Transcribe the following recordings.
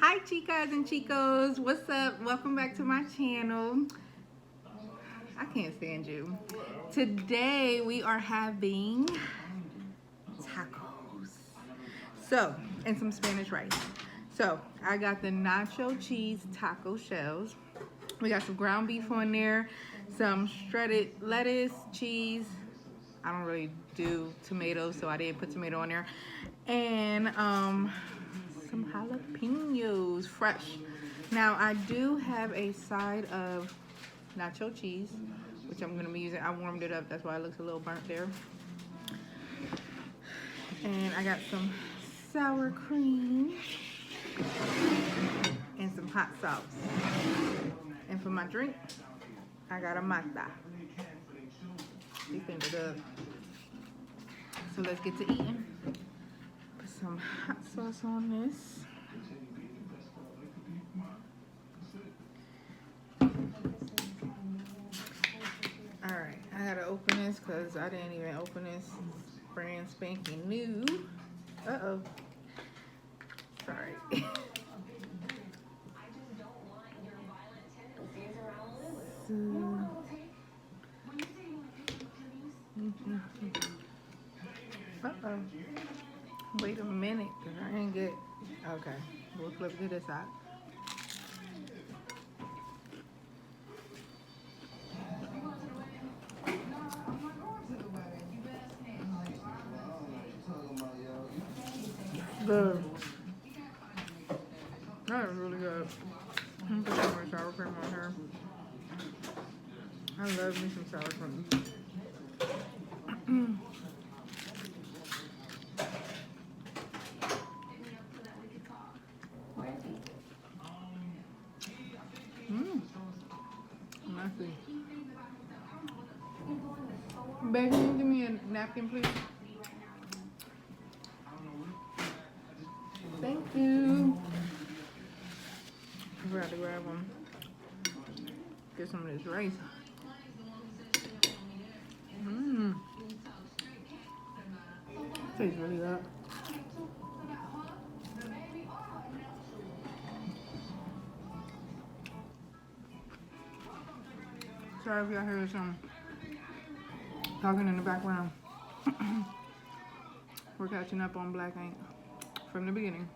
Hi chicas and chicos, what's up? Welcome back to my channel. I can't stand you. Today we are having tacos. So, and some Spanish rice. So, I got the nacho cheese taco shells. We got some ground beef on there, some shredded lettuce, cheese. I don't really do tomatoes, so I didn't put tomato on there. And some jalapenos, fresh. Now I do have a side of nacho cheese, which I'm gonna be using. I warmed it up, that's why it looks a little burnt there. And I got some sour cream and some hot sauce. And for my drink, I got a mata. Deepened it up. So let's get to eating. Put some hot sauce on this. Alright, I gotta open this because I didn't even open this. Brand spanking new. Uh-oh. Sorry. Uh-oh. Wait a minute, because I ain't get... Okay, we'll flip to this side. Good. That is really good. I'm gonna put some more sour cream on here. I love me some sour cream. Nasty. Baby, can you give me a napkin, please? Thank you. I forgot to grab them. Get some of this rice. Tastes really good. Sorry if y'all hear some talking in the background. We're catching up on Black Ink from the beginning.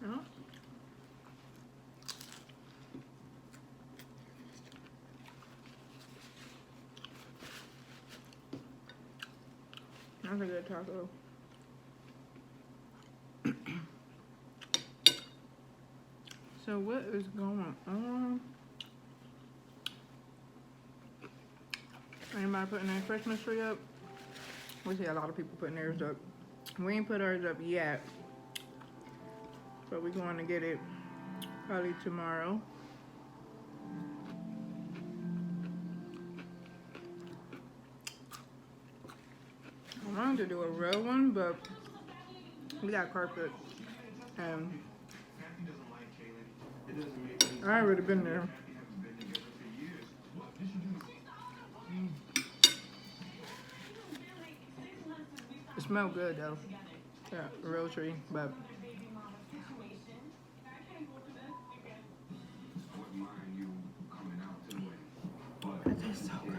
Oh. That's a good taco. So what is going on? Anybody putting their Christmas tree up? We see a lot of people putting theirs up. We ain't put ours up yet, but we're going to get it probably tomorrow. I wanted to do a real one, but we got carpet, and I already been there. It smells good though. Yeah, a real tree, but it tastes so good.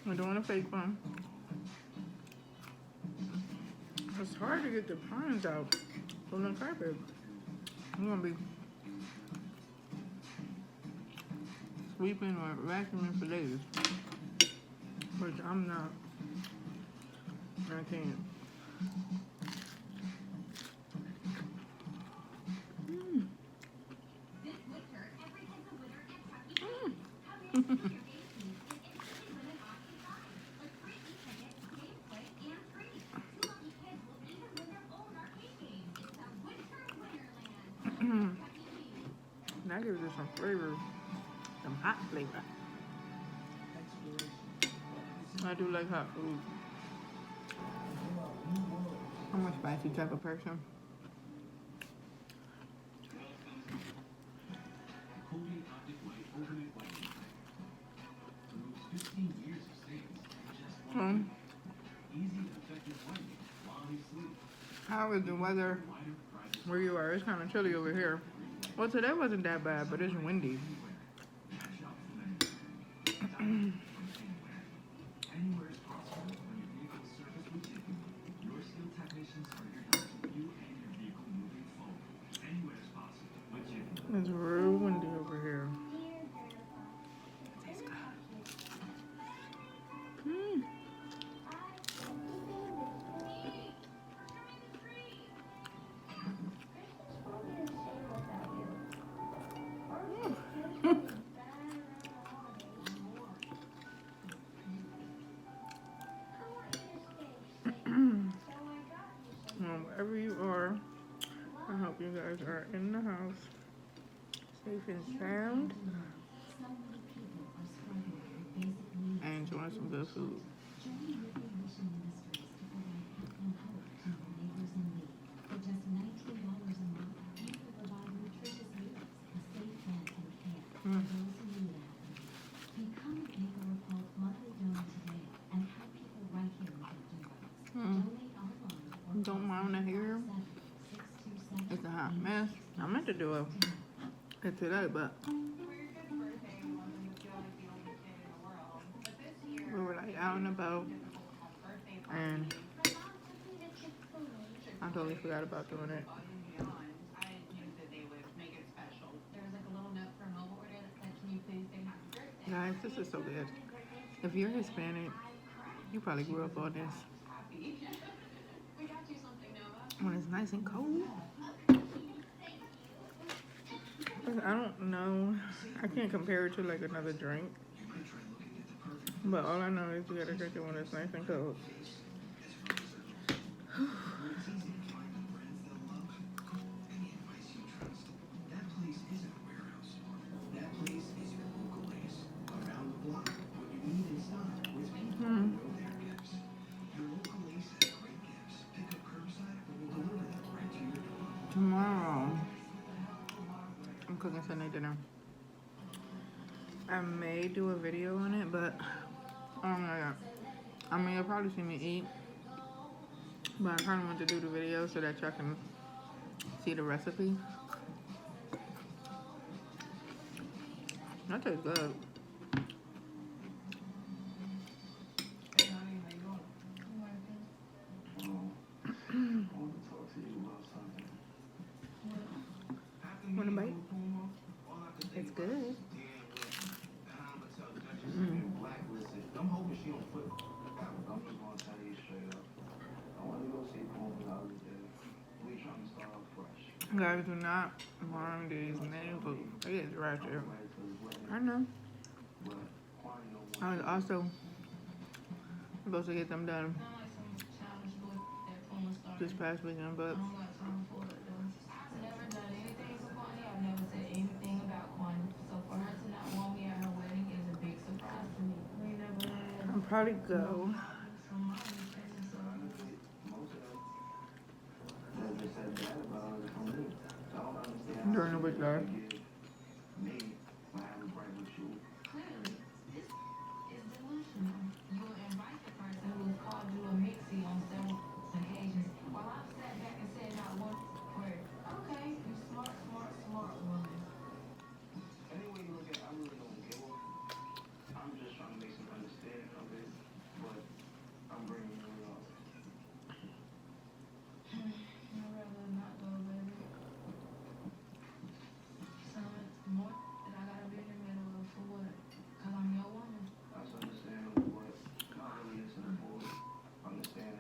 We're doing a fake one. It's hard to get the pines out from the carpet. I'm gonna be sweeping or vacuuming for days, which I'm not. I can't. That gives it some flavor, some hot flavor. I do like hot food. I'm a spicy type of person. How is the weather where you are? It's kind of chilly over here. Well, today wasn't that bad, but it's windy. It's real windy over here. Wherever you are, I hope you guys are in the house, safe and sound, and enjoying some good food. Don't mind the hair. It's a hot mess. I meant to do it today, but we were like out and about, and I totally forgot about doing it. Guys, this is so good. If you're Hispanic, you probably grew up on this. When it's nice and cold. I don't know. I can't compare it to like another drink. But all I know is you gotta drink it when it's nice and cold. Tomorrow, I'm cooking Sunday dinner. I may do a video on it, but I mean, you'll probably see me eat, but I kind of want to do the video so that y'all can see the recipe. That tastes good. Want a bite? It's good. Guys, do not mind these nails. It is right there. I know. I was also supposed to get them done this past weekend, but I'll probably go during the week, guys.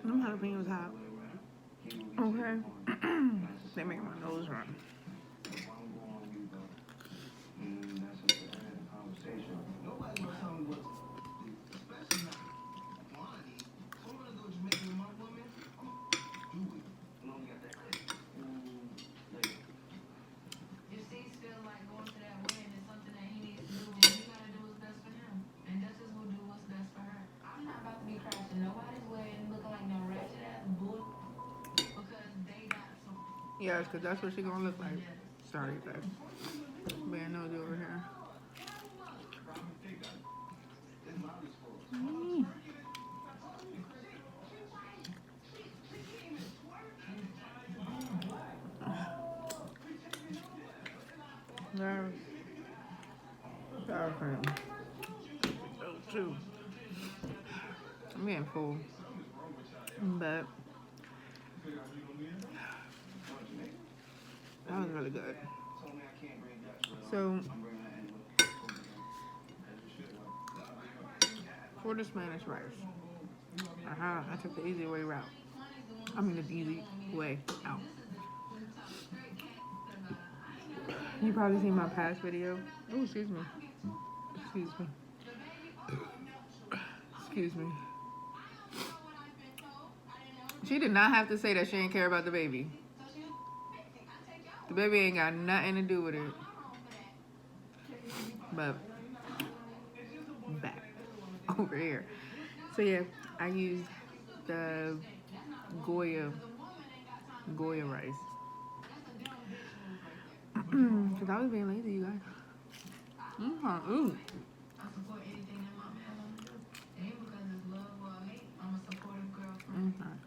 Them jalapenos hot. Okay. They make my nose run. Yes, because that's what she gonna look like. Sorry, guys. Bad nose over here. Mm. There's sour cream. Those two. I'm getting full. But that was really good. So for the Spanish rice, I took the easy way route. I mean the easy way out. You probably seen my past video. Oh, excuse me. Excuse me. Excuse me. She did not have to say that she didn't care about the baby. The baby ain't got nothing to do with it. But back over here. So yeah, I used the Goya rice. Cause I was being lazy, you guys. Ooh.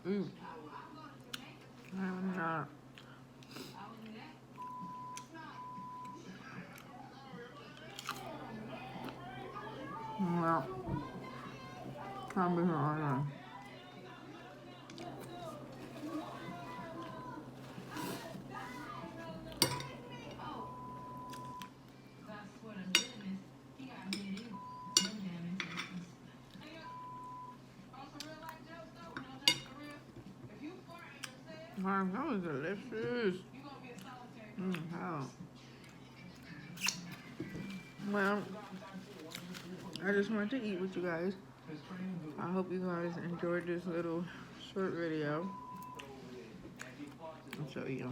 Ooh. Well, can't be here all day. Man, that was delicious. Wow. Well, I just wanted to eat with you guys. I hope you guys enjoyed this little short video. I'll show you.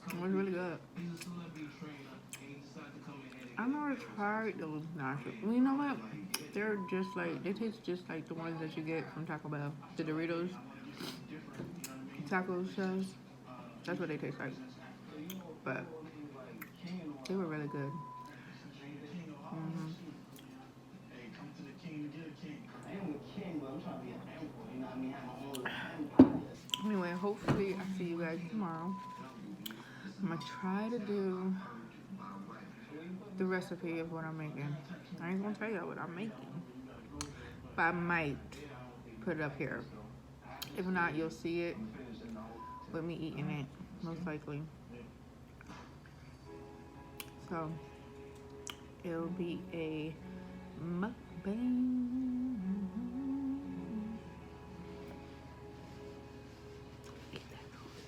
It was really good. I've never tried those nachos. Well, you know what? They're just like, they taste just like the ones that you get from Taco Bell. The Doritos taco shells. That's what they taste like. But they were really good. Anyway, hopefully I see you guys tomorrow. I'm gonna try to do the recipe of what I'm making. I ain't gonna tell y'all what I'm making, but I might put it up here. If not, you'll see it with me eating it, most likely. So it'll be a mukbang.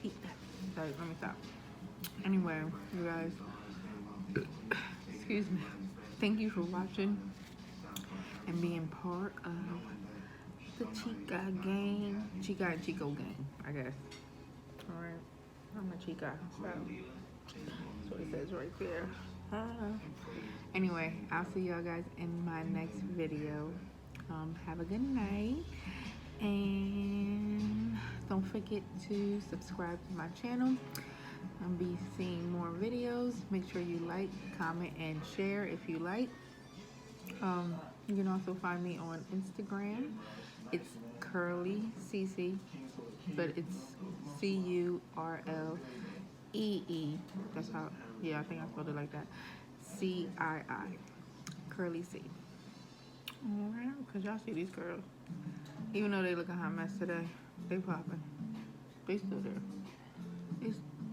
Eat that. Sorry, let me stop. Anyway, you guys, excuse me. Thank you for watching and being part of the Chica gang. Chica and Chico gang, I guess. Alright, I'm a Chica, so that's what it says right there. Anyway, I'll see y'all guys in my next video. Have a good night. And don't forget to subscribe to my channel. I'll be seeing more videos. Make sure you like, comment, and share if you like. You can also find me on Instagram. It's Curly CC, but it's CURLEE. That's how, yeah, I think I spelled it like that. CII. Curly C. Alright, because y'all see these girls. Even though they look a hot mess today, they popping. They still there.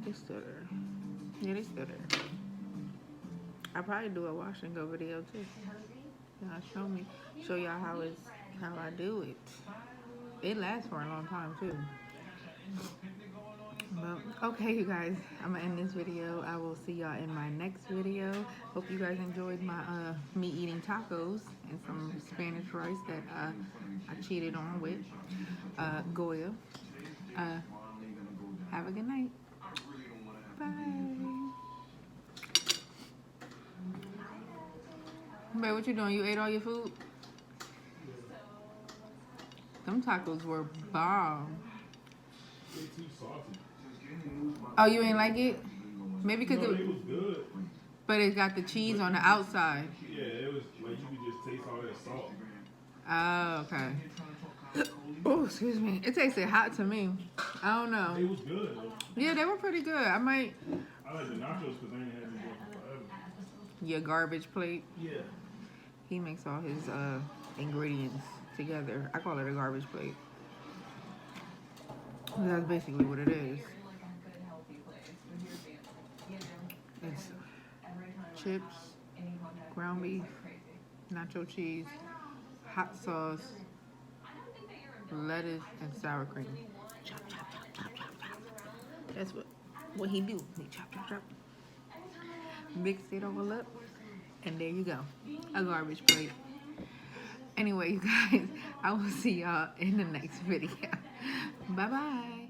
They still there. Yeah, they still there. I'll probably do a wash and go video too. Y'all show y'all how I do it. It lasts for a long time too. But okay, you guys, I'm gonna end this video. I will see y'all in my next video. Hope you guys enjoyed my me eating tacos and some Spanish rice that I cheated on with Goya. Have a good night. Bye. Babe, what you doing? You ate all your food? Them tacos were bomb. It's too salty. Oh, you ain't like it? Maybe because No, it was good. but it got the cheese on the outside. Yeah, it was like you could just taste all that salt. Oh, okay. Oh, excuse me. It tasted hot to me. I don't know. It was good. Yeah, they were pretty good. I might. I like the nachos because I ain't had them forever. Your garbage plate. Yeah. He makes all his ingredients together. I call it a garbage plate. That's basically what it is. It's chips, ground beef, nacho cheese, hot sauce, lettuce, and sour cream. Chop, chop, chop, chop, chop, chop. That's what he do. He chop, chop, chop. Mix it all up, and there you go. A garbage plate. Anyway, you guys, I will see y'all in the next video. Bye-bye.